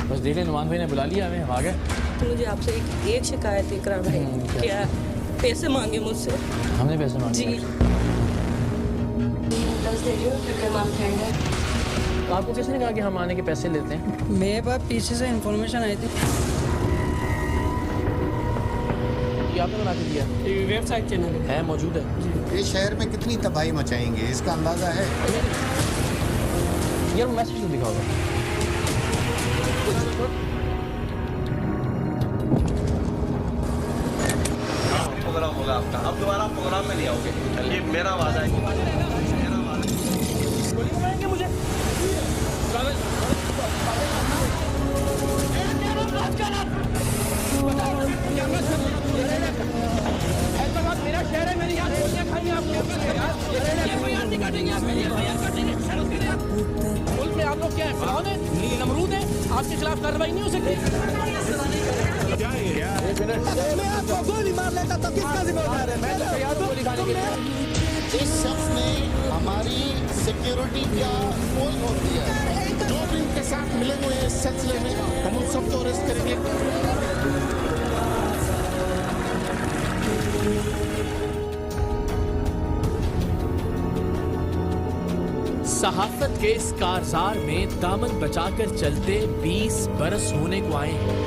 बस देख ले, नुमान भाई ने बुला लिया हमें, हम आ गए। मुझे आपसे एक शिकायत है इकराम भाई, क्या पैसे मांगे मुझसे? हमने पैसे मांगे? जी। तो आपको किसने कहा कि हम आने के पैसे लेते हैं? मेरे पास पीछे से इन्फॉर्मेशन आई थी। ये आपने बना के दिया? वेबसाइट चैनल है, मौजूद है। ये शहर में कितनी तबाही मचाएंगे, इसका अंदाजा है? यार वो मैसेज तो दिखाओगे। प्रोग्राम होगा आपका, अब दोबारा प्रोग्राम में नहीं आओगे, ये मेरा वादा है। मुझे मेरा शहर है, मेरी यहाँ खाएंगे आप लोग। मुल्क में आप लोग क्या है, फिरौन है, नमरूद है, आपके खिलाफ कार्रवाई नहीं हो सकती? मैं आपको गोली मार लेता तो किसका जिम्मेदार है? मैं तो तैयार हूं गोली खाने के लिए। इस शख्स ने हमारी सिक्योरिटी का पोल खोल दिया है। जो भी इनके साथ मिले हुए हैं इस सिलसिले में, हम उन सबको अरेस्ट करेंगे। सहाफत के इस कारज़ार में दामन बचाकर चलते 20 बरस होने को आए हैं।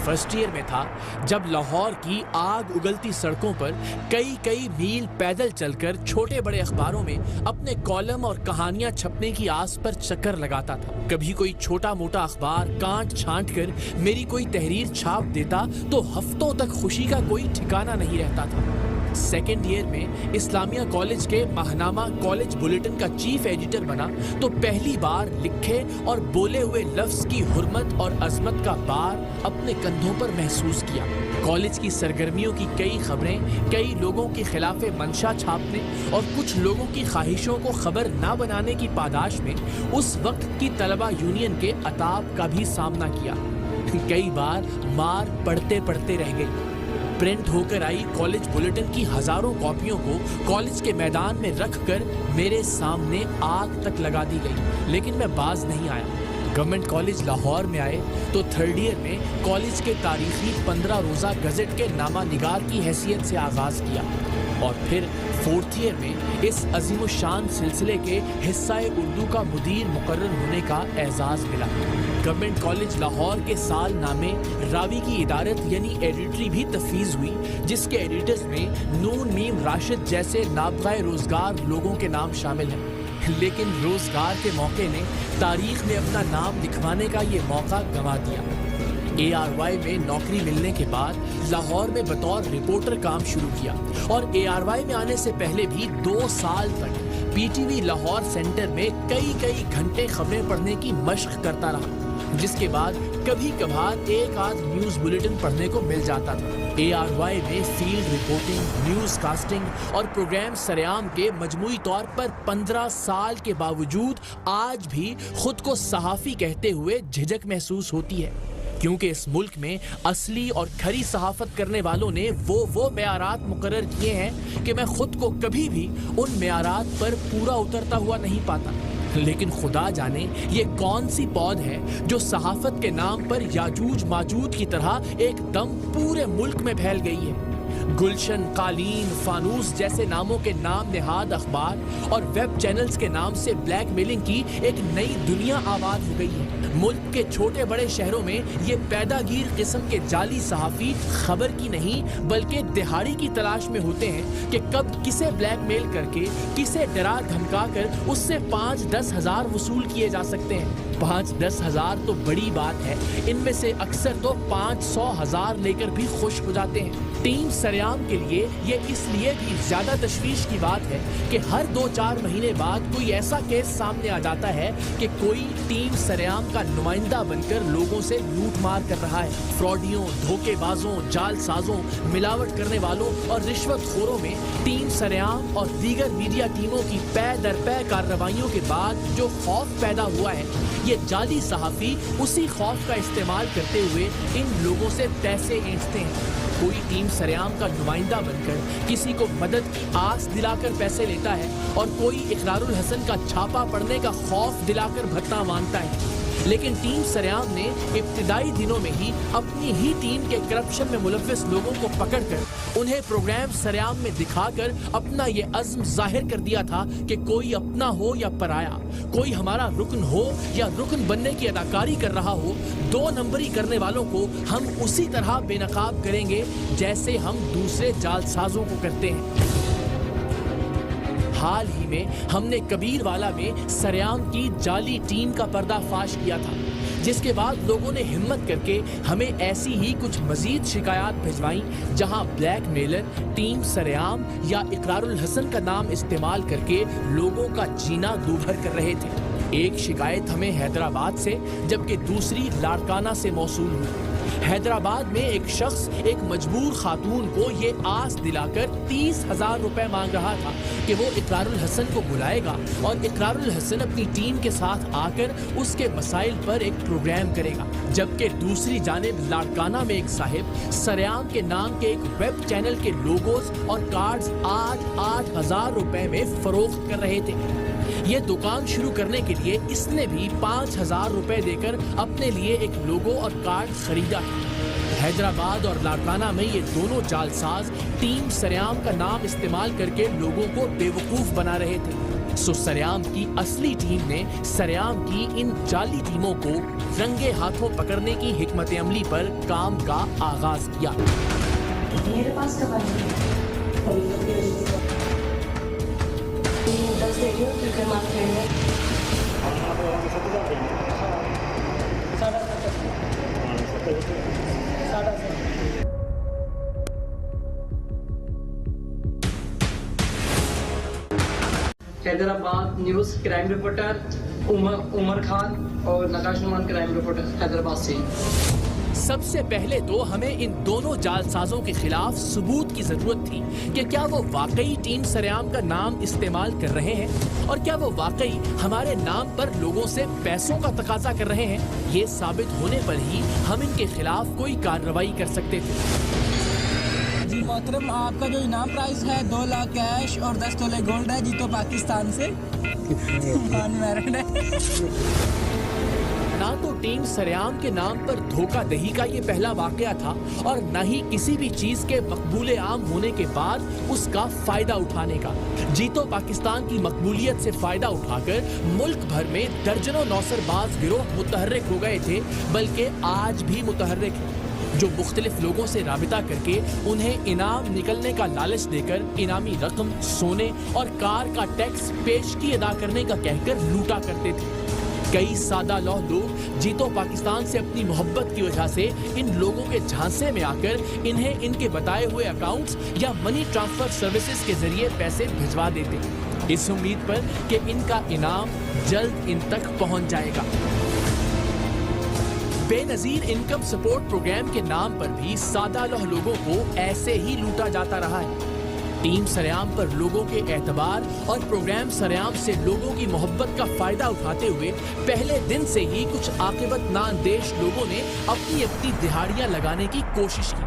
फर्स्ट ईयर में था जब लाहौर की आग उगलती सड़कों पर कई मील पैदल चलकर छोटे बड़े अखबारों में अपने कॉलम और कहानियां छपने की आस पर चक्कर लगाता था। कभी कोई छोटा मोटा अखबार काट छांट कर मेरी कोई तहरीर छाप देता तो हफ्तों तक खुशी का कोई ठिकाना नहीं रहता था। सेकेंड ईयर में इस्लामिया कॉलेज के माहनामा कॉलेज बुलेटिन का चीफ एडिटर बना तो पहली बार लिखे और बोले हुए लफ्ज की हुर्मत और अजमत का बार अपने कंधों पर महसूस किया। कॉलेज की सरगर्मियों की कई खबरें कई लोगों के खिलाफ मंशा छापने और कुछ लोगों की ख्वाहिशों को खबर ना बनाने की पादाश में उस वक्त की तलबा यूनियन के अताब का भी सामना किया। कई बार मार पढ़ते पढ़ते रह गई। प्रिंट होकर आई कॉलेज बुलेटिन की हजारों कॉपियों को कॉलेज के मैदान में रखकर मेरे सामने आग तक लगा दी गई, लेकिन मैं बाज नहीं आया। गवर्नमेंट कॉलेज लाहौर में आए तो थर्ड ईयर में कॉलेज के तारीखी 15 रोज़ा गज़ट के नामा निगार की हैसियत से आगाज़ किया और फिर फोर्थ ईयर में इस अजीमुशान सिलसिले के हिस्सा उर्दू का मुदीर मुकर्रर होने का एजाज़ मिला। गवर्नमेंट कॉलेज लाहौर के साल नामे रावी की इदारत यानी एडिटरी भी तफवीज़ हुई, जिसके एडिटर्स में नून मीम राशिद जैसे नाबगाए रोज़गार लोगों के नाम शामिल हैं। लेकिन रोज़गार के मौके ने तारीख में अपना नाम लिखवाने का ये मौका गंवा दिया। ARY में नौकरी मिलने के बाद लाहौर में बतौर रिपोर्टर काम शुरू किया और ARY में आने से पहले भी 2 साल तक PTV लाहौर सेंटर में कई घंटे खबरें पढ़ने की मशक करता रहा, जिसके बाद कभी कभार एक आध न्यूज़ बुलेटिन पढ़ने को मिल जाता था। ARY में फील्ड रिपोर्टिंग, न्यूज़ कास्टिंग और प्रोग्राम सरेआम के मजमूई तौर पर 15 साल के बावजूद आज भी खुद को सहाफ़ी कहते हुए झिझक महसूस होती है, क्योंकि इस मुल्क में असली और खरी सहाफत करने वालों ने वो मेयारात मुकर्रर किए हैं कि मैं खुद को कभी भी उन मेयारात पर पूरा उतरता हुआ नहीं पाता। लेकिन खुदा जाने ये कौन सी पौध है जो सहाफत के नाम पर याजूज माजूज की तरह एकदम पूरे मुल्क में फैल गई है। गुलशन, कालीन, फानूस जैसे नामों के नाम निहाद अखबार और वेब चैनल्स के नाम से ब्लैकमेलिंग की एक नई दुनिया आबाद हो गई है। मुल्क के छोटे बड़े शहरों में ये पैदागीर किस्म के जाली सहाफ़ी खबर की नहीं बल्कि दिहाड़ी की तलाश में होते हैं कि कब किसे ब्लैकमेल करके किसे डरा धमका कर उससे 5-10 हज़ार वसूल किए जा सकते हैं। 5-10 हज़ार तो बड़ी बात है, इनमें से अक्सर तो 500 हज़ार लेकर भी खुश हो जाते हैं। टीम सरेआम के लिए ये इसलिए भी ज्यादा तशवीश की बात है कि हर 2-4 महीने बाद कोई ऐसा केस सामने आ जाता है कि कोई टीम सरेआम का नुमाइंदा बनकर लोगों से लूट मार कर रहा है। फ्रॉडियों, धोखेबाजों, जालसाजों, मिलावट करने वालों और रिश्वतखोरों में टीम सरेआम और दीगर मीडिया टीमों की पै दर पै कार्रवाइयों के बाद जो खौफ पैदा हुआ है ये जाली सहाफी उसी खौफ का इस्तेमाल करते हुए इन लोगों से पैसे ऐंठते हैं। कोई टीम सरेआम का नुमाइंदा बनकर किसी को मदद की आस दिलाकर पैसे लेता है और कोई इकरारुल हसन का छापा पड़ने का खौफ दिलाकर भत्ता मांगता है। लेकिन टीम सरेआम ने इब्तिदाई दिनों में ही अपनी ही टीम के करप्शन में मुलव्विस लोगों को पकड़कर उन्हें प्रोग्राम सरेआम में दिखाकर अपना ये अज़्म जाहिर कर दिया था कि कोई अपना हो या पराया, कोई हमारा रुकन हो या रुकन बनने की अदाकारी कर रहा हो, 2 नंबरी करने वालों को हम उसी तरह बेनकाब करेंगे जैसे हम दूसरे जालसाजों को करते हैं। हाल ही में हमने कबीरवाला में सरेआम की जाली टीम का पर्दाफाश किया था, जिसके बाद लोगों ने हिम्मत करके हमें ऐसी ही कुछ मजीद शिकायत भिजवाई जहां ब्लैकमेलर टीम सरेआम या इकरारुल हसन का नाम इस्तेमाल करके लोगों का जीना दूभर कर रहे थे। एक शिकायत हमें हैदराबाद से जबकि दूसरी लाड़काना से मौसूल हुई। हैदराबाद में एक शख्स एक मजबूर खातून को ये आस दिलाकर 30,000 रुपए मांग रहा था कि वो इकरारुल हसन को बुलाएगा और इकरारुल हसन अपनी टीम के साथ आकर उसके मसाइल पर एक प्रोग्राम करेगा। जबकि दूसरी जानिब लाड़काना में एक साहिब सरेआम के नाम के एक वेब चैनल के लोगोज और कार्ड्स 8-8 हजार रुपए में फरोख्त कर रहे थे। ये दुकान शुरू करने के लिए इसने भी 5,000 रुपए देकर अपने लिए एक लोगो और कार्ड खरीदा। हैदराबाद और लाड़काना में ये दोनों जालसाज टीम सरेआम का नाम इस्तेमाल करके लोगों को बेवकूफ बना रहे थे। सो सरेआम की असली टीम ने सरेआम की इन जाली टीमों को रंगे हाथों पकड़ने की हिकमत अमली पर काम का आगाज किया। मेरे पास कब आएंगे? 10 देखिए क्योंकि हमारा फ्रेंड है। Hyderabad news crime reporter Umar Khan और नकाश नुमान क्राइम रिपोर्टर हैदराबाद से। सबसे पहले तो हमें इन दोनों जालसाजों के खिलाफ सबूत की जरूरत थी कि क्या वो वाकई टीम सरेआम का नाम इस्तेमाल कर रहे हैं और क्या वो वाकई हमारे नाम पर लोगों से पैसों का तकाजा कर रहे हैं। ये साबित होने पर ही हम इनके खिलाफ कोई कार्रवाई कर सकते थे। जी मोहतरम, आपका जो इनाम प्राइस है 2 लाख कैश और 10 तोले गोल्ड है। जीतो पाकिस्तान से। अनमैरिड है। ना तो टीम सरेआम के नाम पर धोखाधड़ी का ये पहला वाकया था और न ही किसी भी चीज के मकबूले आम होने के बाद उसका फायदा उठाने का। जीतो पाकिस्तान की मकबूलियत से फायदा उठाकर मुल्क भर में दर्जनों नौसरबाज गिरोह मुतहर्रिक हो गए थे, बल्कि आज भी मुतहर्रिक है, जो मुख्तलिफ लोगों से राबिता करके उन्हें इनाम निकलने का लालच देकर इनामी रकम, सोने और कार का टैक्स पेशगी अदा करने का कहकर लूटा करते थे। कई सादा लौह लोग जीतो पाकिस्तान से अपनी मोहब्बत की वजह से इन लोगों के झांसे में आकर इन्हें इनके बताए हुए अकाउंट्स या मनी ट्रांसफर सर्विसेज के जरिए पैसे भिजवा देते, इस उम्मीद पर कि इनका इनाम जल्द इन तक पहुंच जाएगा। बेनजीर इनकम सपोर्ट प्रोग्राम के नाम पर भी सादा लौह लोगों को ऐसे ही लूटा जाता रहा है। टीम सरेआम पर लोगों के एतबार और प्रोग्राम सरेआम से लोगों की मोहब्बत का फायदा उठाते हुए पहले दिन से ही कुछ आकिबत नाअंदेश लोगों ने अपनी अपनी दिहाड़ियां लगाने की कोशिश की।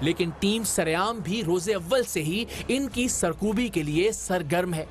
लेकिन टीम सरेआम भी रोजे अव्वल से ही इनकी सरकूबी के लिए सरगर्म है।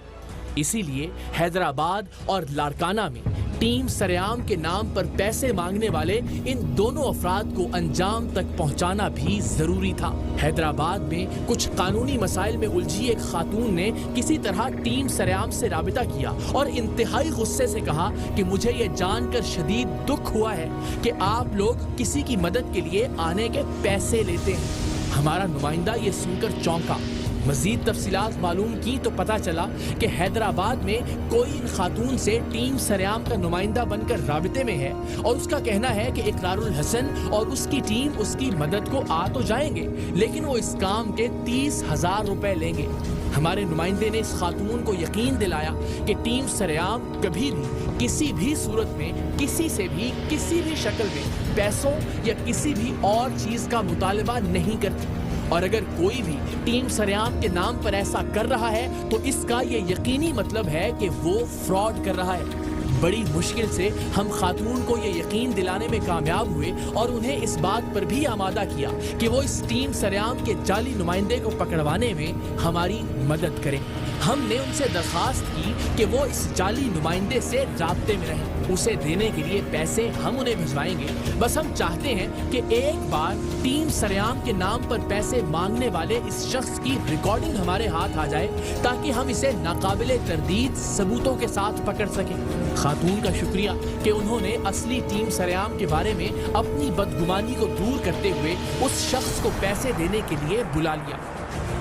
इसीलिए हैदराबाद और लाड़काना में टीम सरेआम के नाम पर पैसे मांगने वाले इन दोनों अफराद को अंजाम तक पहुंचाना भी जरूरी था। हैदराबाद में कुछ कानूनी मसाइल में उलझी एक खातून ने किसी तरह टीम सरेआम से राबिता किया और इंतहाई गुस्से से कहा कि मुझे ये जानकर शदीद दुख हुआ है कि आप लोग किसी की मदद के लिए आने के पैसे लेते हैं। हमारा नुमाइंदा ये सुनकर चौंका। मजीद तफसीलात मालूम की तो पता चला कि हैदराबाद में कोई इन खातून से टीम सरेआम का नुमाइंदा बनकर राबिते में है और उसका कहना है कि इकरारुल हसन और उसकी टीम उसकी मदद को आ तो जाएंगे, लेकिन वो इस काम के 30,000 रुपए लेंगे। हमारे नुमाइंदे ने इस खातून को यकीन दिलाया कि टीम सरेआम कभी भी किसी भी सूरत में किसी से भी किसी भी शक्ल में पैसों या किसी भी और चीज का मुतालबा नहीं करती और अगर कोई भी टीम सरेआम के नाम पर ऐसा कर रहा है तो इसका ये यकीनी मतलब है कि वो फ्रॉड कर रहा है। बड़ी मुश्किल से हम खातून को ये यकीन दिलाने में कामयाब हुए और उन्हें इस बात पर भी आमादा किया कि वो इस टीम सरेआम के जाली नुमाइंदे को पकड़वाने में हमारी मदद करें। हमने उनसे दरखास्त की कि वो इस जाली नुमाइंदे से राब्ते में रहें। उसे देने के लिए पैसे हम उन्हें भिजवाएंगे। बस हम चाहते हैं कि एक बार टीम सरेआम के नाम पर पैसे मांगने वाले इस शख्स की रिकॉर्डिंग हमारे हाथ आ जाए ताकि हम इसे नाकाबिले तरदीद सबूतों के साथ पकड़ सकें। खातून का शुक्रिया कि उन्होंने असली टीम सरेआम के बारे में अपनी बदगुमानी को दूर करते हुए उस शख्स को पैसे देने के लिए बुला लिया।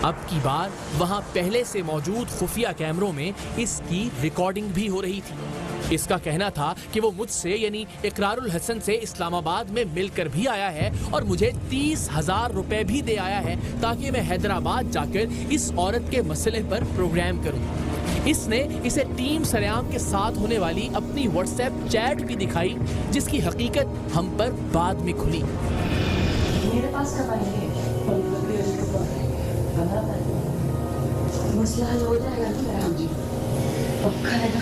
अब की बार वहां पहले से मौजूद खुफिया कैमरों में इसकी रिकॉर्डिंग भी हो रही थी। इसका कहना था कि वो मुझसे यानी इकरारुल हसन से इस्लामाबाद में मिलकर भी आया है और मुझे 30,000 रुपए भी दे आया है ताकि मैं हैदराबाद जाकर इस औरत के मसले पर प्रोग्राम करूं। इसने इसे टीम सरेआम के साथ होने वाली अपनी व्हाट्सएप चैट भी दिखाई जिसकी हकीकत हम पर बाद में खुली। मेरे पास कब आएंगे? मसला हल हो जाएगा ना मेरा? जी पक्का है ना?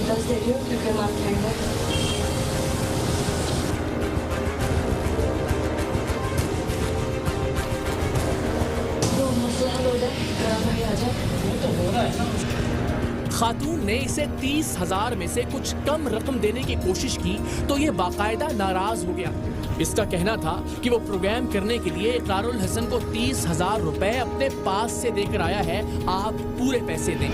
10 दे दियो क्योंकि हमारा फ्रेंड है। तो मसला हल हो जाए, भाई आ जाए। तो हो रहा है ना। खातून ने इसे 30,000 में से कुछ कम रकम देने की कोशिश की तो ये बाकायदा नाराज हो गया। इसका कहना था कि वो प्रोग्राम करने के लिए इकरारुल हसन को 30,000 रुपए अपने पास से देकर आया है, आप पूरे पैसे दें।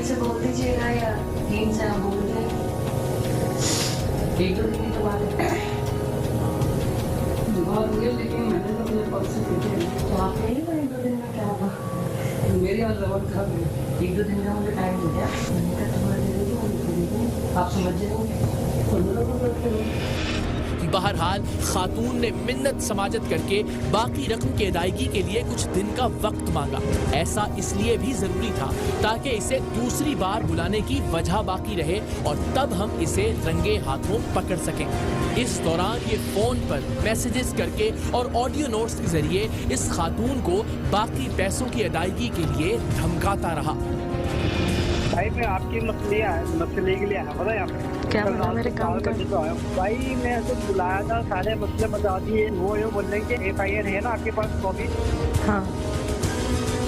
से बोल दीजिएगा या टीम से आप बोल दें। एक दो दिन के बाद लेकिन मैंने तो अपने पास से तो आप नहीं पर 1-2 दिन में क्या होगा? मेरे वाला जवाब था 1-2 दिन का मुझे टाइम हो गया। मैंने कहा तुम्हारे दे दीजिए, आप समझ जाएंगे। बहरहाल खातून ने मिन्नत समाजत करके बाकी रकम की अदायगी के लिए कुछ दिन का वक्त मांगा। ऐसा इसलिए भी जरूरी था ताकि इसे दूसरी बार बुलाने की वजह बाकी रहे और तब हम इसे रंगे हाथों पकड़ सकें। इस दौरान ये फोन पर मैसेजेस करके और ऑडियो नोट्स के जरिए इस खातून को बाकी पैसों की अदायगी के लिए धमकाता रहा। भाई मैं आपकी मसले के लिए आया, पता है आपको? क्या बोला? मेरे काम का तो आया भाई, मैं तो बुलाया था, सारे मसले बता दिए। वो यूँ बोल रहे हैं कि FIR है ना आपके पास कॉपी? हाँ।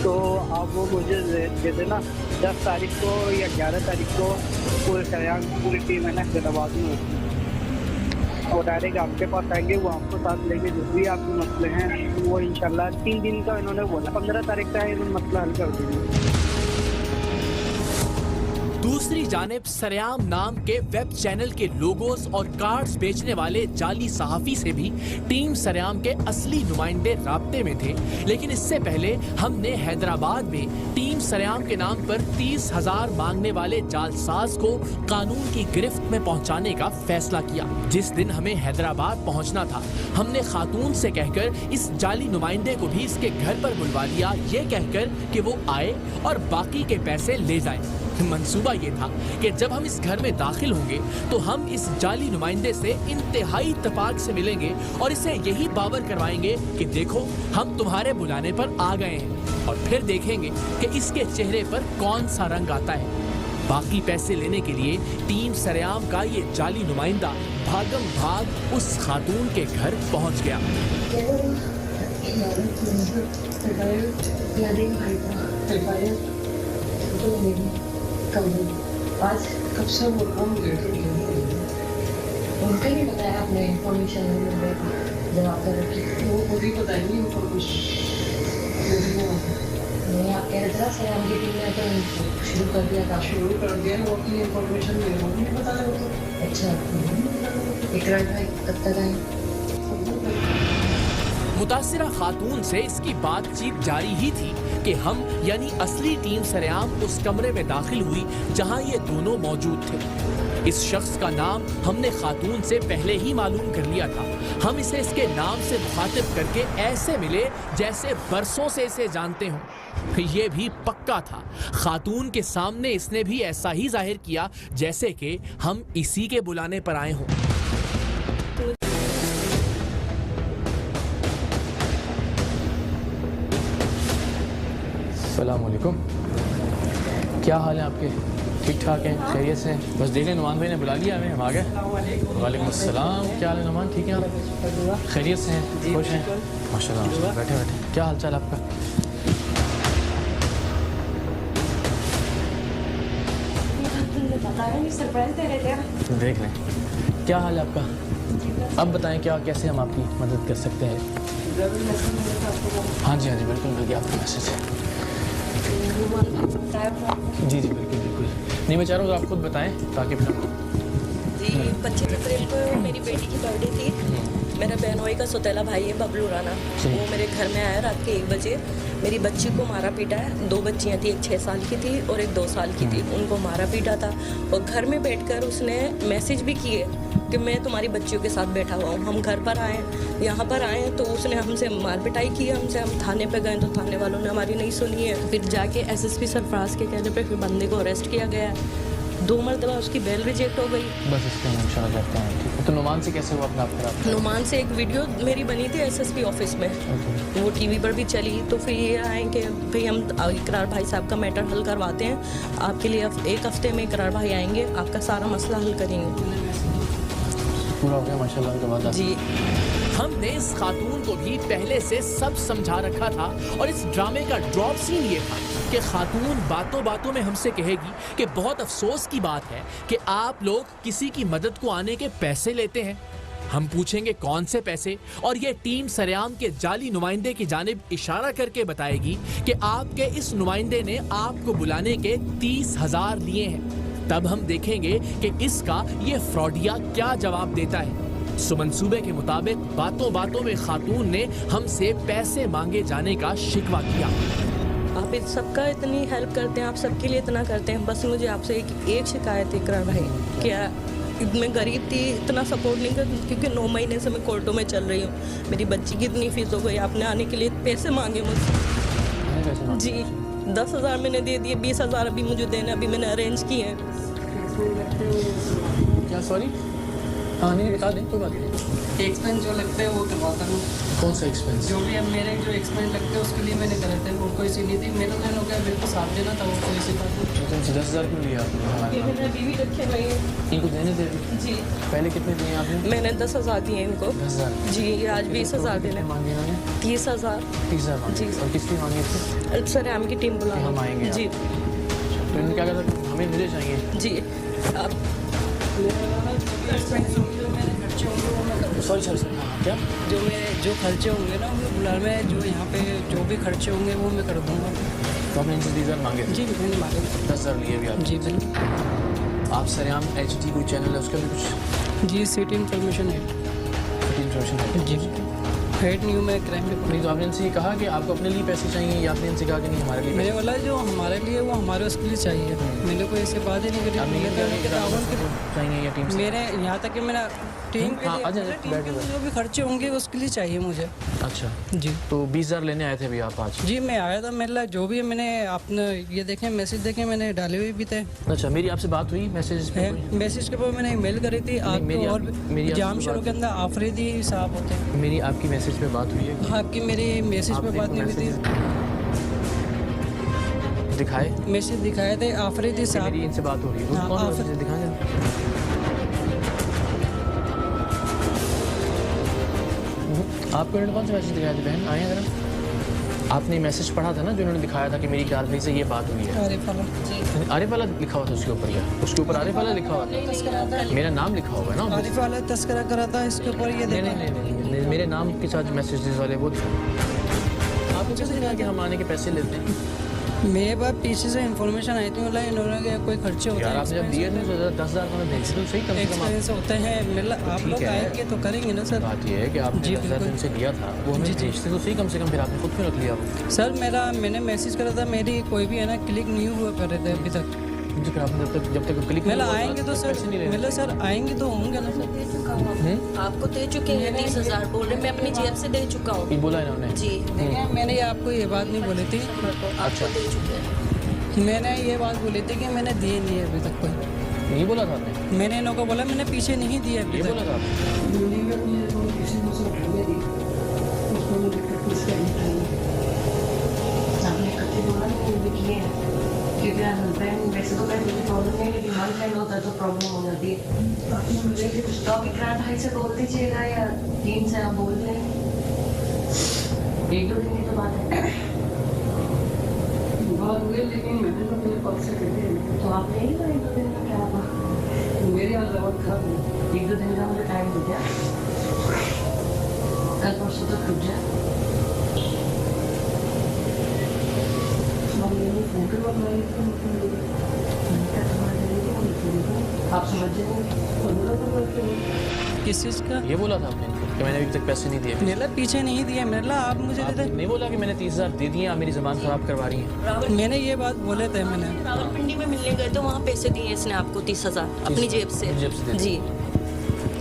तो आप वो मुझे दे देना 10 तारीख को या 11 तारीख को। पूरी टीम है ना हैदराबाद में होती, और डायरेक्ट आपके पास आएंगे, वो आपको साथ लेंगे। जो भी आपके मसले हैं वो इंशाल्लाह 3 दिन का इन्होंने बोला, 15 तारीख का इन्होंने मसला हल कर देंगे। दूसरी जानिब सरेआम नाम के वेब चैनल के लोगोस और कार्ड्स बेचने वाले जाली सहाफी से भी टीम सरेआम के असली नुमाइंदे राब्ते में थे। लेकिन इससे पहले हमने हैदराबाद में टीम सरेआम के नाम पर 30,000 मांगने वाले जालसाज को कानून की गिरफ्त में पहुंचाने का फैसला किया। जिस दिन हमें हैदराबाद पहुंचना था, हमने खातून से कहकर इस जाली नुमाइंदे को भी इसके घर पर बुलवा लिया, ये कहकर कि वो आए और बाकी के पैसे ले जाए। मंसूबा ये था कि जब हम इस घर में दाखिल होंगे तो हम इस जाली नुमाइंदे से इंतहाई इत्तेफाक से मिलेंगे और इसे यही बावर करवाएंगे कि देखो हम तुम्हारे बुलाने पर आ गए हैं, और फिर देखेंगे कि इसके चेहरे पर कौन सा रंग आता है। बाकी पैसे लेने के लिए टीम सरेआम का ये जाली नुमाइंदा भागम भाग उस खातून के घर पहुंच गया। आज कब से वो उनका नहीं बताया आपने इन्फॉर्मेशन जब आप वो खुद ही बताएंगे इन्फॉर्मेशन। नहीं आप कह रहे थे सरेआम की टीम ने तो शुरू कर दिया था। शुरू कर दिया वो अपनी इन्फॉर्मेशन मेरे को नहीं बता रहे थे। अच्छा इकरार भाई कब तक आए? मुतासिरा खातून से इसकी बातचीत जारी ही थी कि हम यानी असली टीम सरेआम उस कमरे में दाखिल हुई जहां ये दोनों मौजूद थे। इस शख्स का नाम हमने खातून से पहले ही मालूम कर लिया था। हम इसे इसके नाम से मुखातिब करके ऐसे मिले जैसे बरसों से इसे जानते हों। ये भी पक्का था, खातून के सामने इसने भी ऐसा ही जाहिर किया जैसे कि हम इसी के बुलाने पर आए हों। अस्सलामुअलैकुम, क्या हाल है आपके? ठीक ठाक हैं, खैरियत से? बस देख लें नुमान भाई ने बुला लिया हमें, हम आ गए। वालेकुम अस्सलाम, क्या हाल है नुमान? ठीक है आप? खैरियत से हैं, खुश हैं? माशाल्लाह, बैठे बैठे। क्या हाल चाल आपका? देख लें, क्या हाल है आपका? अब बताएं क्या, कैसे हम आपकी मदद कर सकते हैं? हाँ जी बिल्कुल मिल गया आपका मैसेज। जी बिल्कुल बिल्कुल। नहीं मैं चाह रहा हूँ आप खुद बताएं ताकि फिर जी 25 अप्रैल को मेरी बेटी की बर्थडे थी। मेरा बहनोई का सौतेला भाई है बबलू राणा, वो मेरे घर में आया रात के 1 बजे। मेरी बच्ची को मारा पीटा है। 2 बच्चियां थी, एक 6 साल की थी और एक 2 साल की थी। उनको मारा पीटा था और घर में बैठकर उसने मैसेज भी किए कि मैं तुम्हारी बच्चियों के साथ बैठा हुआ हूँ। हम घर पर आए, यहाँ पर आए तो उसने हमसे मार पिटाई की हमसे। हम थाने पे गए तो थाने वालों ने हमारी नहीं सुनी है। फिर जाके एसएसपी सरफराज के कहने पे फिर बंदे को अरेस्ट किया गया है। 2 मरतबा उसकी बेल रिजेक्ट हो गई। बस इसके हम इंशाल्लाह करते हैं। ठीक है, तो नुमान से कैसे हुआ अपना आप? नुमान से एक वीडियो मेरी बनी थी एसएसपी ऑफिस में, वो टीवी पर भी चली। तो फिर ये आए कि भाई हम इकरार भाई साहब का मैटर हल करवाते हैं आपके लिए। 1 हफ्ते में इकरार भाई आएंगे, आपका सारा मसला हल करेंगे। पूरा हो गया माशाल्लाह के बाद जी। हमने इस खातून को भी पहले से सब समझा रखा था और इस ड्रामे का ड्रॉप सीन ये था कि खातून बातों बातों में हमसे कहेगी कि बहुत अफसोस की बात है कि आप लोग किसी की मदद को आने के पैसे लेते हैं। हम पूछेंगे कौन से पैसे, और ये टीम सरेआम के जाली नुमाइंदे की जानिब इशारा करके बताएगी कि आपके इस नुमाइंदे ने आपको बुलाने के 30,000 लिए हैं। तब हम देखेंगे कि इसका ये फ्रॉडिया क्या जवाब देता है। सो मंसूबे के मुताबिक बातों बातों में खातून ने हमसे पैसे मांगे जाने का शिकवा किया। आप इस सबका इतनी हेल्प करते हैं, आप सबके लिए इतना करते हैं, बस मुझे आपसे एक शिकायत है इकरार भाई। क्या मैं गरीब थी, इतना सपोर्ट नहीं कर, क्योंकि 9 महीने से मैं कोर्टों में चल रही हूँ। मेरी बच्ची की इतनी फीस हो गई, आपने आने के लिए पैसे मांगे मुझसे। जी 10,000 मैंने दे दिए, 20,000 अभी मुझे देना, अभी मैंने अरेंज किए हैं। क्या सॉरी? हाँ नहीं बता दें, कोई बात नहीं। एक्सपेंस जो लगते हैं वो करवाता हूँ। कौन सा एक्सपेंस? जो भी अब मेरे जो एक्सपेंस लगते हैं उसके लिए मैंने करे थे, वो कोई सी नहीं थी। मेरा बहनों का बिल को साथ देना था, वो कोई सी बात नहीं। तुमसे 10,000 क्यों लिया आपने? मैंने अभी भी रखे हुए हैं। इनको देने दे जी पहले कितने दिए आपने? मैंने 10,000 दिए इनको। 10,000 जी आज 20,000 देने मांगे इन्होंने? 30,000। 30,000 मांगे। जी। और किसकी मांगे थे? सर हम की टीम बुला हम आएंगे। जी तो इन्होंने क्या कहा? हमें मुझे चाहिए। जी आप सॉरी क्या? जो खर्चे होंगे ना वो बुला में, जो यहाँ पे जो भी खर्चे होंगे वो मैं कर दूँगा। तो आपने इनसे 30,000 मांगे थे? जी मैंने मांगे। 10,000 लिए भी आप? जी बिल्कुल। आप सरेआम HD कोई चैनल है उसका भी कुछ? जी सिटी इन्फॉर्मेशन है। जी हेड न्यू में क्राइम रिपोर्ट। नहीं तो आपने इनसे कहा कि आपको अपने लिए पैसे चाहिए या आपने इनसे कहा कि नहीं हमारे लिए? मेरे वाला जो हमारे लिए वो हमारे उसके लिए चाहिए। मैंने कोई ऐसी बात ही नहीं करी। चाहिए या टीम से? मेरे यहाँ तक कि मेरा टीम के लिए जो भी खर्चे होंगे उसके लिए चाहिए मुझे। अच्छा जी तो 20,000 लेने आए थे अभी आप आज? जी मैं आया था, मेरे लिए जो भी मैंने आपने ये देखे मैसेज देखे मैंने डाले हुए भी थे। अच्छा मेरी आपसे बात हुई मैसेज पे? मैसेज के ऊपर मैंने ईमेल करी थी आपको, और जाम शुरू के अंदर आफरीदी साहब होते हैं। मेरी आपकी मैसेज पे बात हुई है? आपकी मेरी मैसेज पे बात नहीं हुई थी। दिखाए मैसेज दिखाए थे आफरीदी साहब। मेरी इनसे बात हो रही है, कौन सा मैसेज दिखाएंगे? आपको इन्होंने कौन सा मैसेज दिखाया था बहन? आए जरा। आपने मैसेज पढ़ा था ना जो उन्होंने दिखाया था कि मेरी इकरार भाई से ये बात हुई है? आरिफ वाला लिखा हुआ था उसके ऊपर? या उसके ऊपर आरिफ वाला लिखा हुआ था? मेरा नाम लिखा हुआ है ना? आरिफ वाला तस्करा करा था इसके ऊपर। ये नहीं मेरे नाम के साथ मैसेजेस वाले वो दिखा। आप मुझे कहा कि हम आने के पैसे लेते हैं। मेरे पास पीछे से इन्फॉर्मेशन आई थी, मतलब इन्होंने के कोई खर्चे होते यार हैं, आपने जब दिए थे तो 10,000 का मैं भेज तो सही, कम से कम एक्सपीरियंस होते हैं, मतलब आप लोग आएंगे तो करेंगे ना सर। बात ये है कि आपने 10,000 उनसे लिया था, वो हमें भेजते तो सही कम से कम, फिर आपने खुद क्यों रख लिया? सर मैंने मैसेज करा था, मेरी कोई भी है ना क्लिक नहीं हुआ कर रहे थे अभी तक। मुझे फिर आपने जब तक क्लिक मतलब आएंगे तो सर, मतलब सर आएंगे तो होंगे ना सर। दे चुका हूँ, आपको दे चुके हैं 30,000 बोल रहे, मैं अपनी जेब से दे चुका हूँ। ये बोला इन्होंने जी देखिए मैंने आपको ये बात नहीं बोली थी, आपको दे चुके हैं। मैंने ये बात बोली थी कि मैंने दिए नहीं है अभी तक कोई। नहीं बोला था आपने? मैंने इन्हों को बोला मैंने पीछे नहीं दिए अभी ये तक। बोला था आपने? वैसे तो मुझे प्रॉब्लम नहीं, लेकिन हर टाइम होता है तो प्रॉब्लम हो जाती है। मुझे तो अभी 2.5 से बोल दीजिएगा या 3 से आप बोल रहे हैं, 1-2 दिन की तो बात है। बात हुई लेकिन मैंने तो अपने पास से कर दिया, तो आप नहीं करें 2 दिन में क्या होगा? मेरे यहाँ जरूरत खराब है। 1-2 दिन का मुझे टाइम दे दिया, कल परसों तक रुक जाए। आप समझ किस चीज़ का? ये बोला था आपने कि मैंने अभी तक पैसे नहीं दिए? मेरा पीछे नहीं दिया, मेरा आप मुझे दे दे। नहीं बोला कि मैंने 30,000 दे दिए, आप मेरी ज़बान खराब करवा रही हैं। मैंने ये बात बोले थे, मैंने रावलपिंडी में मिलने गए तो वहाँ पैसे दिए इसने आपको 30,000 अपनी जेब से। दे जी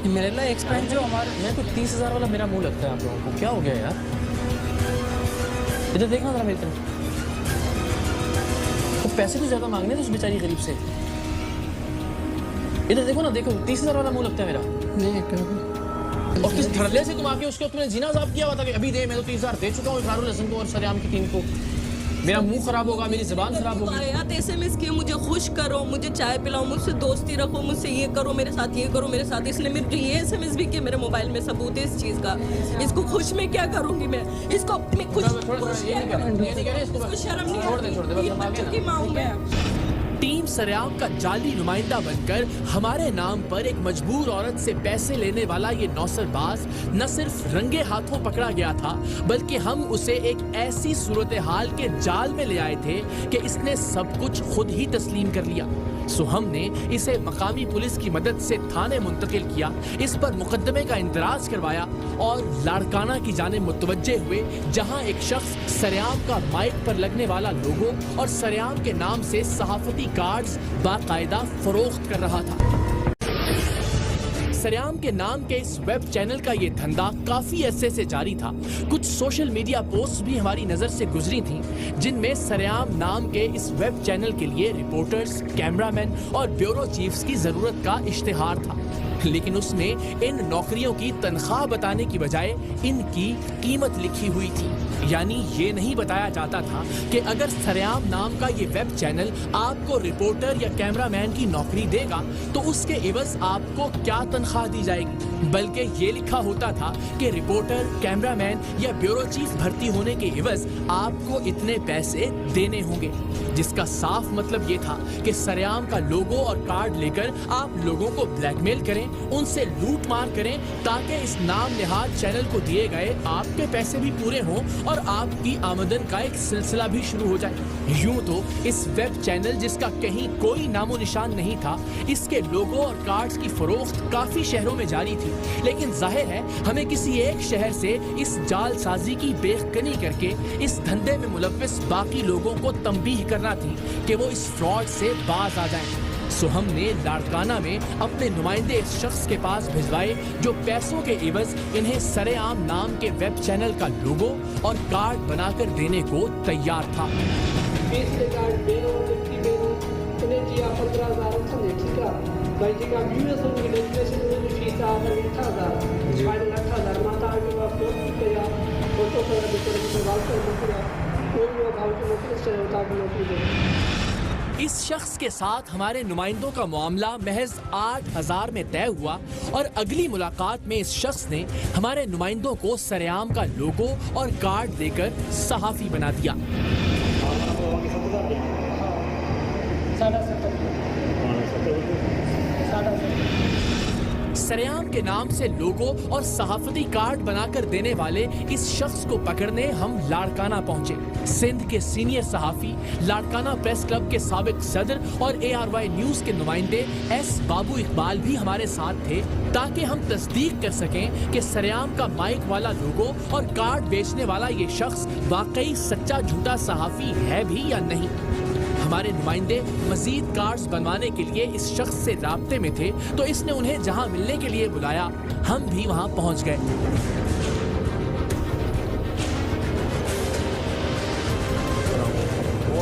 मेरे लिए एक्सपेंस जो हमारे मैं तो 30,000 वाला मेरा मुंह लगता है आप लोगों को, क्या हो गया यार? इधर देखना जरा मेरी तरफ, तो पैसे तो ज़्यादा मांगने थे उस बेचारी गरीब से। इधर देखो ना, देखो 30,000 वाला मुंह लगता है मेरा। नहीं करो। और किस धड़ल्ले से तुम आके उसके तुमने जीना साफ किया हुआ था कि अभी दे, मैं तो 30,000 दे चुका हूँ इफरारुल हसन को और सरेआम की टीम को। मेरा मुंह खराब होगा, मेरी ज़बान खराब होगी। आयात SMS किए, मुझे खुश करो, मुझे चाय पिलाओ, मुझसे दोस्ती रखो, मुझसे ये करो, मेरे साथ ये करो, मेरे साथ। इसने मेरे ये SMS भी किए, मेरे मोबाइल में सबूत है इस चीज़ का। इसको खुश में क्या करूँगी मैं? इसको मैं खुश इसको शर्म नहीं आती, ये बच्चों की माँ हूँ मैं। टीम सरेआम का जाली नुमाइंदा बनकर हमारे नाम पर एक मजबूर औरत से पैसे लेने वाला ये नौसरबाज न सिर्फ रंगे हाथों पकड़ा गया था, बल्कि हम उसे एक ऐसी सूरत हाल के जाल में ले आए थे कि इसने सब कुछ खुद ही तस्लीम कर लिया। सो हमने इसे मकामी पुलिस की मदद से थाने मुंतकिल किया, इस पर मुकदमे का इंदराज करवाया और लाड़काना की जाने मुतवज्जे हुए, जहां एक शख्स सरेआम का माइक पर लगने वाला लोगो और सरेआम के नाम से सहाफती कार्ड्स बाकायदा फरोख्त कर रहा था। सरेआम के नाम के इस वेब चैनल का ये धंधा काफी अरसे से जारी था। कुछ सोशल मीडिया पोस्ट भी हमारी नजर से गुजरी थीं, जिनमें सरेआम नाम के इस वेब चैनल के लिए रिपोर्टर्स, कैमरामैन और ब्यूरो चीफ्स की जरूरत का इश्तिहार था, लेकिन उसमें इन नौकरियों की तनख्वाह बताने की बजाय इनकी कीमत लिखी हुई थी। यानी ये नहीं बताया जाता था कि अगर सरेआम नाम का ये वेब चैनल आपको रिपोर्टर या कैमरामैन की नौकरी देगा तो उसके एवज आपको क्या तनख्वाह दी जाएगी, बल्कि ये लिखा होता था कि रिपोर्टर, कैमरामैन या ब्यूरो चीफ भर्ती होने के एवज आपको इतने पैसे देने होंगे, जिसका साफ मतलब ये था कि सरेआम का लोगो और कार्ड लेकर आप लोगों को ब्लैकमेल करें, उनसे लूट मार करें, ताकि इस नाम निहाद चैनल को दिए गए आपके पैसे भी पूरे हों और आपकी आमदन का एक सिलसिला भी शुरू हो जाए। यूं तो इस वेब चैनल, जिसका कहीं कोई नामो निशान नहीं था, इसके लोगो और कार्ड्स की फरोख्त काफी शहरों में जारी थी, लेकिन जाहिर है हमें किसी एक शहर से इस जालसाजी की बेखकनी करके इस धंधे में मुलव्विस बाकी लोगों को तंबीह करना थी कि वो इस फ्रॉड से बाज आ जाएं। सो हमने लाड़काना में अपने नुमाइंदे इस शख्स के पास भिजवाए जो पैसों के एवज इन्हें सरेआम नाम के वेब चैनल का लोगो और कार्ड बनाकर देने को तैयार था। 20 कार्ड बेरो व्यक्ति बेरो इन्हें जी 15,000 समझे, ठीक है भाई जी का यूएस और लेजिस्लेशन में फीस आ रही 8,000 जी 8,000 माता आगे आपको या फोटो पर देखो बात कर कोई वो भाव के नौकरी से होता है नौकरी दे। इस शख्स के साथ हमारे नुमाइंदों का मामला महज 8,000 में तय हुआ और अगली मुलाकात में इस शख्स ने हमारे नुमाइंदों को सरेआम का लोगो और कार्ड देकर सहाफी बना दिया। सरेआम के नाम से लोगो और सहाफती कार्ड बनाकर देने वाले इस शख्स को पकड़ने हम लाड़काना पहुंचे। सिंध के सीनियर सहाफी, लाड़काना प्रेस क्लब के साबिक सदर और ARY न्यूज के नुमाइंदे S बाबू इकबाल भी हमारे साथ थे, ताकि हम तस्दीक कर सकें कि सरेआम का माइक वाला लोगो और कार्ड बेचने वाला ये शख्स वाकई सच्चा झूठा सहाफी है भी या नहीं। हमारे नुमाइंदे मजीद कार्ड्स बनवाने के लिए इस शख्स से राब्ते में थे, तो इसने उन्हें जहां मिलने के लिए बुलाया, हम भी वहां पहुंच गए।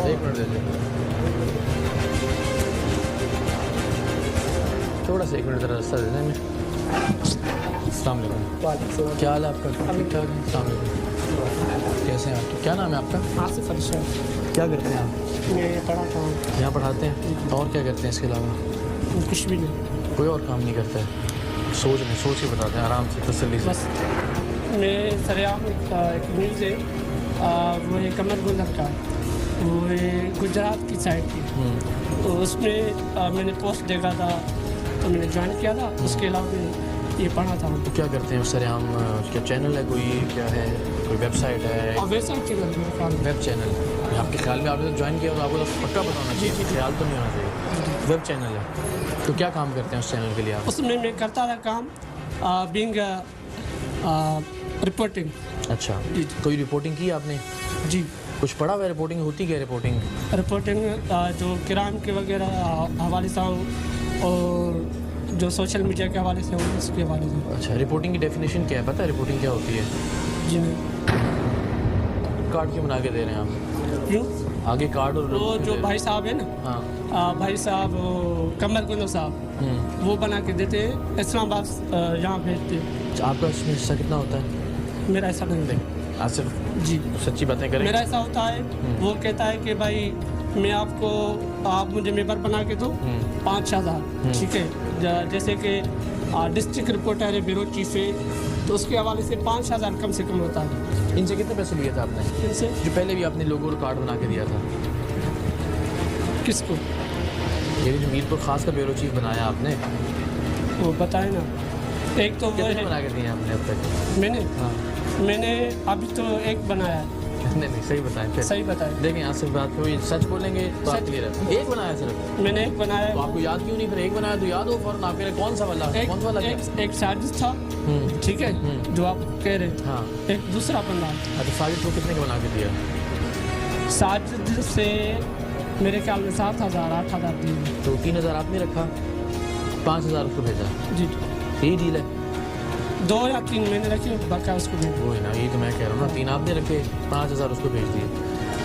एक मिनट दे दीजिए, थोड़ा सा एक मिनट जरा रास्ता दे दें हमें। अस्सलाम वालेकुम, क्या हाल है आपका? ठीक ठाक है। अस्सलाम वालेकुम, कैसे हैं आप? क्या नाम है आपका? आसिफ अरशद। क्या करते हैं आप? मैं पढ़ाता हूँ। यहाँ पढ़ाते हैं? और क्या करते हैं इसके अलावा? कुछ भी नहीं, कोई और काम नहीं करता है? सोच के बताते हैं आराम से, तसल्ली से। बस मैं सरेआम एक न्यूज़ है, वो है कमर गुलर का, वो है गुजरात की साइड की, तो उसमें मैंने पोस्ट देखा था तो मैंने ज्वाइन किया था। उसके अलावा ये पढ़ा था। तो क्या करते हैं सरेआम? क्या चैनल है कोई? क्या है कोई वेबसाइट है? और वेबसाइट चैनल, वेब चैनल। आपके ख्याल में आपने तो ज्वाइन किया तो आपको तो पक्का पता होना चाहिए, ख्याल तो नहीं होना चाहिए। वेब चैनल है, तो क्या काम करते हैं उस चैनल के लिए आप? उसमें मैं करता था काम बीइंग रिपोर्टिंग। अच्छा, कोई रिपोर्टिंग की आपने? जी। कुछ पढ़ा हुआ? रिपोर्टिंग होती क्या? रिपोर्टिंग जो क्राइम के वगैरह हवाले से हो, और जो सोशल मीडिया के हवाले से हो, उसके हवाले से। अच्छा, रिपोर्टिंग की डेफिनेशन क्या है? पता है रिपोर्टिंग क्या होती है? जी। कार्ड क्यों बना के दे रहे हैं आप? क्यों? आगे कार्ड और वो जो भाई साहब है ना, हाँ, भाई साहब कमर गुलो साहब, वो बना के देते हैं, इस्लामाबाद यहाँ भेजते हैं। आपका इसमें हिस्सा कितना होता है? मेरा ऐसा नहीं है आसिफ जी, सच्ची बातें करें। मेरा ऐसा होता है, वो कहता है कि भाई मैं आपको, आप मुझे मेंबर बना के दो 5,000, ठीक है। जैसे कि डिस्ट्रिक्ट रिपोर्टर है, ब्यूरो चीफ है, तो उसके हवाले से 5,000 कम से कम होता है। इनसे कितने पैसे लिए थे आपने? इनसे जो पहले भी आपने लोगों को कार्ड बना के दिया था? किसको? ये जो मीरपुर खास का ब्यूरो चीफ बनाया आपने, वो बताए ना। एक तो वो कितने बना के दिए आपने अब तक? मैंने अभी तो एक बनाया है। नहीं, सही बताएं फिर। सही बताएं। देखें आज से बात कोई सच बोलेंगे तो आप क्लियर है। एक बनाया सिर्फ? मैंने एक बनाया। तो आपको याद क्यों नहीं? फिर एक बनाया तो याद हो फौरन। आपके कौन सा वाला? कौन सा वाला? एक साजिश था, ठीक है, जो आप कह रहे थे। हाँ। एक दूसरा बंदा। अच्छा, साजिश को कितने का बना के दिया? साजिश से मेरे ख्याल में 7,000 8,000 दिए। तो 3,000 आपने रखा, 5,000 उसको भेजा? जी। यही डील है? 2 या 3 महीने रखे, बाकी उसको भेज। वही ना, यही तो मैं कह रहा हूँ ना, 3 आपने रखे, 5,000 उसको भेज दिए।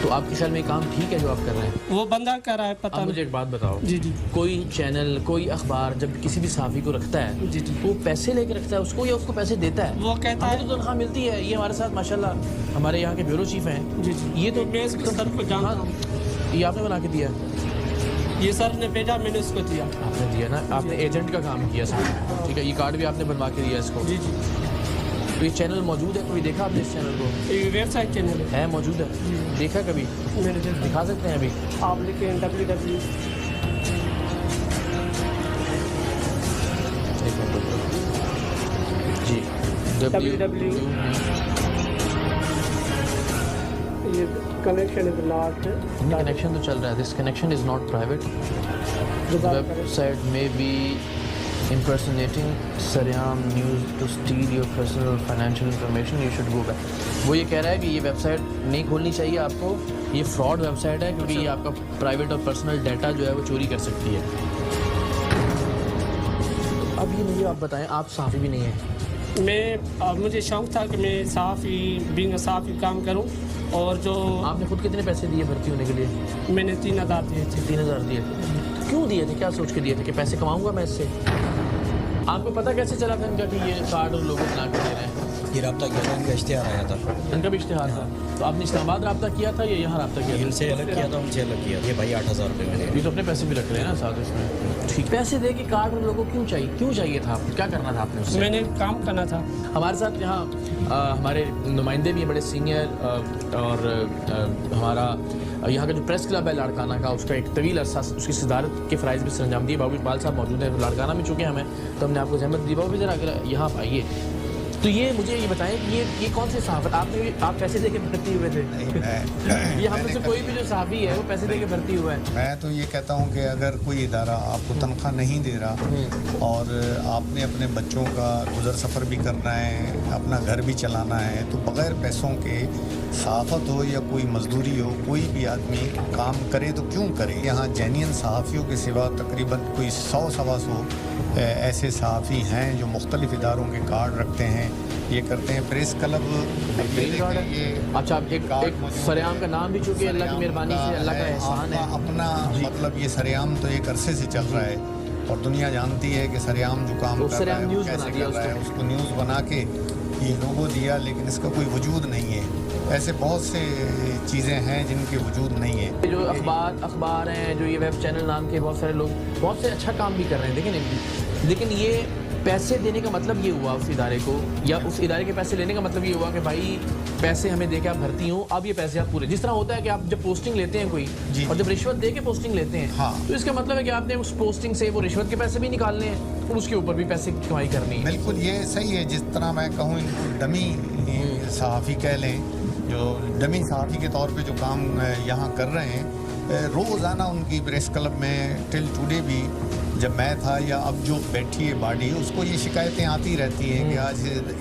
तो आपके ख्याल में काम ठीक है जो आप कर रहे हैं? वो बंदा कर रहा है, पता मुझे एक बात बताओ। जी। कोई चैनल, कोई अखबार जब किसी भी सहाफ़ी को रखता है, जी, वो पैसे लेके रखता है उसको या उसको पैसे देता है? वो कहता है तो तनख्वाह मिलती है। ये हमारे साथ माशाल्लाह हमारे यहाँ के ब्यूरो चीफ हैं। जी। ये तो मैं इसको सर को जानता हूँ। ये आपने बना के दिया? ये सर ने भेजा, मैंने उसको दिया। आपने दिया ना, आपने एजेंट का काम किया सर, ठीक है। ये कार्ड भी आपने बनवा के दिया इसको? जी। तो ये चैनल मौजूद है? कभी देखा आपने इस चैनल को? ये वेबसाइट चैनल है, मौजूद है? देखा कभी? मैंने देखा। दिखा सकते हैं अभी? आप लिखें www। जी, www। ये कनेक्शन इज नॉट। कनेक्शन तो चल रहा है। This connection is not private. Website में B impersonating Saream News to steal your personal financial information, you should go back। वो ये कह रहा है कि ये वेबसाइट नहीं खोलनी चाहिए आपको, ये फ्रॉड वेबसाइट है, क्योंकि ये आपका प्राइवेट और पर्सनल डाटा जो है वो चोरी कर सकती है। अब ये मुझे आप बताएं, आप सहाफ़ी भी नहीं हैं? मुझे शौक़ था कि मैं सहाफ़ी बीइंग सहाफ़ी काम करूं, और जो आपने खुद कितने पैसे दिए भर्ती होने के लिए? मैंने 3,000 दिए थे। 3,000 दिए? क्यों दिए थे? क्या सोच के दिए थे कि पैसे कमाऊंगा मैं इससे? आपको पता कैसे चला था इनका कि ये कार्ड और लोगो बना के दे रहे हैं? ये रब्ता किया था, इनका इश्तिहार आया था। इनका भी इश्तिहार था। तो आपने इस्लामाबाद रब्ता किया था या यहाँ रब्ता किया था? इनसे अलग किया था, उनसे अलग किया था। ये भाई 8,000 रुपये मैंने। ये तो अपने पैसे भी रख रहे हैं ना साथ इसमें। ठीक, पैसे दे के कार्ड उन लोगों को क्यों चाहिए था? क्या करना था आपने उससे? मैंने काम करना था। हमारे साथ यहाँ हमारे नुमाइंदे भी हैं बड़े सीनियर, और हमारा यहाँ का जो प्रेस क्लब है लाड़काना का, उसका एक तवील अरसा उसकी सदारत के फ़राइज़ भी सरंजाम दिए। बाबू इकबाल साहब मौजूद हैं, लाड़काना में चुके हैं हमें, तो हमने आपको जहमत दी। बाबू ज़रा यहाँ आप आइए। तो ये मुझे ये बताएं कि ये कौन सी सहाफ़त आप पैसे दे के भर्ती हुए थे? ये हम में से कोई भी जो सहाफ़ी है वो पैसे दे के भर्ती हुआ है? मैं तो ये कहता हूँ कि अगर कोई इदारा आपको तनख्वाह नहीं दे रहा और आपने अपने बच्चों का गुजर सफ़र भी करना है, अपना घर भी चलाना है, तो बग़ैर पैसों के सहाफ़त हो या कोई मजदूरी हो, कोई भी आदमी काम करे तो क्यों करे। यहाँ जेन्युइन सहाफ़ियों के सिवा तकरीबन कोई 100-125 ऐसे सहाफ़ी हैं जो मुख्तलिफ़ इदारों के कार्ड रखते हैं, ये करते हैं। प्रेस क्लब ये अच्छा, एक सरेआम का नाम भी चूँकि अल्लाह की मेहरबानी से, अल्लाह का एहसान है अपना, मतलब ये सरेआम तो एक अरसे से चल रहा है और दुनिया जानती है कि सरेआम जो काम कर रहा है कैसे कर रहा है। उसको न्यूज़ बना के ये लोगो दिया, लेकिन इसका कोई वजूद नहीं है। ऐसे बहुत से चीज़ें हैं जिनके वजूद नहीं है। जो अखबार हैं, जो ये वेब चैनल नाम के बहुत सारे लोग बहुत से अच्छा काम भी कर रहे हैं, लेकिन ये पैसे देने का मतलब ये हुआ उस इदारे को, या उस इदारे के पैसे लेने का मतलब ये हुआ कि भाई पैसे हमें दे के आप भर्ती हो, अब ये पैसे आप पूरे। जिस तरह होता है कि आप जब पोस्टिंग लेते हैं कोई और जब रिश्वत दे के पोस्टिंग लेते हैं, तो इसका मतलब है कि आपने उस पोस्टिंग से वो रिश्वत के पैसे भी निकालने हैं और उसके ऊपर भी पैसे की कमाई करनी है। बिल्कुल ये सही है। जिस तरह मैं कहूँ इनको डमी सहाफ़ी कह लें, जो डमी सहाफ़ी के तौर पे जो काम यहाँ कर रहे हैं, रोज़ाना उनकी प्रेस क्लब में टिल टुडे भी जब मैं था या अब जो बैठी है बॉडी, उसको ये शिकायतें आती रहती हैं कि आज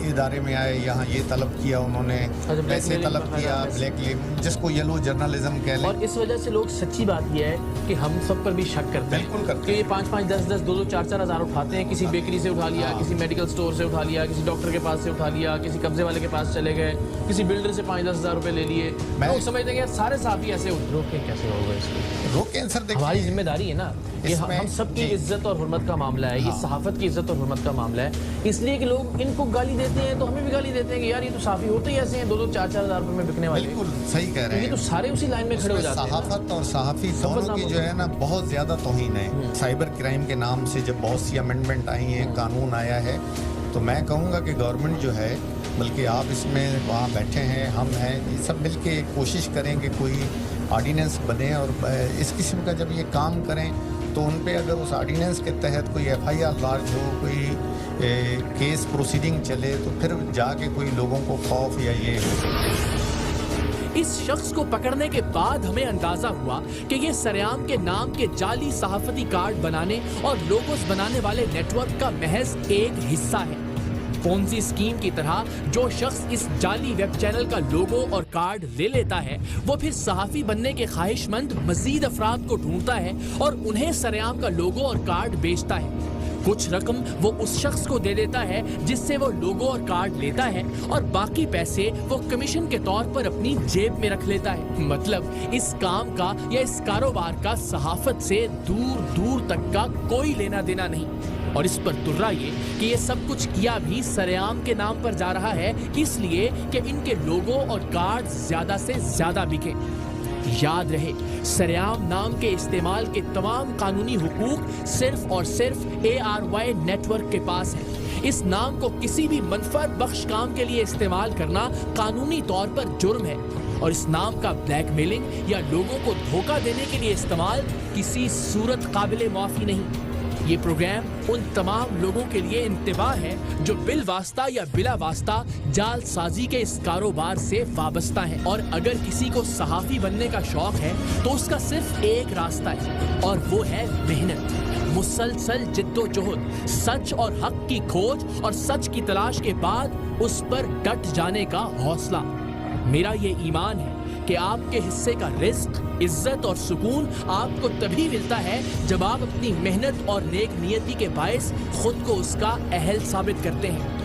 इदारे में आए, यहाँ ये तलब किया उन्होंने, पैसे तलब किया, ब्लैक जिसको येलो जर्नलिज्म कह लें। और इस वजह से लोग, सच्ची बात यह है कि हम सब पर भी शक करते हैं। बिल्कुल करते हैं कि ये 5-5, 10-10, 2-2, 4-4 हज़ार उठाते हैं। किसी बेकरी से उठा लिया, किसी मेडिकल स्टोर से उठा लिया, किसी डॉक्टर के पास से उठा लिया, किसी कब्जे वाले के पास चले गए, किसी बिल्डर से 5-10 हज़ार रुपये ले लिए। लोग समझते हैं कि सारे सहाफ़ी ऐसे रोकें, कैसे होगा इसको? रोकें सर, देखिए हमारी जिम्मेदारी है ना, ये हम सब की इज्जत और हुर्मत का मामला है। ये सहाफ़त की इज्जत और हुर्मत का मामला है। इसलिए कि लोग इनको गाली देते हैं तो हमें भी गाली देते हैं कि यार ये तो सहाफ़ी होते ही ऐसे हैं, 2-2, 4-4 हज़ार रुपये में बिकने वाले। बिल्कुल सही कह रहे हैं। ये तो सारे उसी लाइन में खड़े हो जाते हैं। सहाफ़त और सहाफ़ी दोनों की जो है ना बहुत ज़्यादा तौहीन है। साइबर क्राइम के नाम से जब बहुत सी अमेंडमेंट आई हैं, कानून आया है, तो मैं कहूँगा कि गवर्नमेंट जो है, बल्कि आप इसमें वहाँ बैठे हैं, हम हैं, ये सब मिल के कोशिश करें कि कोई ऑर्डिनेंस बने और इस किस्म का जब ये काम करें तो उन पे अगर उस ऑर्डिनेंस के तहत कोई FIR लार्ज हो, कोई केस प्रोसीडिंग चले, तो फिर जाके कोई लोगों को खौफ या ये इस शख्स को पकड़ने के बाद हमें अंदाजा हुआ कि ये सरेआम के नाम के जाली सहाफती कार्ड बनाने और लोगोस बनाने वाले नेटवर्क का महज एक हिस्सा है। पोंजी स्कीम की तरह जो शख्स इस जाली वेब चैनल का लोगो और कार्ड ले लेता है, वो फिर सहाफी बनने के ख्वाहिशमंद मजीद अफराद को ढूंढता है और उन्हें सरेआम का लोगो और कार्ड बेचता है। कुछ रकम वो उस शख्स को दे देता है जिससे वो लोगो और कार्ड लेता है, और बाकी पैसे वो कमीशन के तौर पर अपनी जेब में रख लेता है। मतलब इस काम का या इस कारोबार का सहाफत से दूर दूर तक का कोई लेना देना नहीं। और इस पर तुर्रा ये कि ये सब कुछ किया भी सरेआम के नाम पर जा रहा है, इसलिए कि इनके लोगो और कार्ड ज्यादा से ज्यादा बिके। याद रहे, सरेआम नाम के इस्तेमाल के तमाम कानूनी हुकूक सिर्फ और सिर्फ ARY नेटवर्क के पास है। इस नाम को किसी भी मनफात बख्श काम के लिए इस्तेमाल करना कानूनी तौर पर जुर्म है, और इस नाम का ब्लैकमेलिंग या लोगों को धोखा देने के लिए इस्तेमाल किसी सूरत काबिले माफी नहीं। ये प्रोग्राम उन तमाम लोगों के लिए इंतबा है जो बिल वास्ता या बिला वास्ता जाल साजी के इस कारोबार से वाबस्ता है। और अगर किसी को सहाफी बनने का शौक है तो उसका सिर्फ एक रास्ता है, और वो है मेहनत, मुसलसल जिद्दोजहद, सच और हक की खोज और सच की तलाश के बाद उस पर डट जाने का हौसला। मेरा ये ईमान है कि आपके हिस्से का रिस्क, इज्जत और सुकून आपको तभी मिलता है जब आप अपनी मेहनत और नेक नियति के बायस खुद को उसका अहल साबित करते हैं।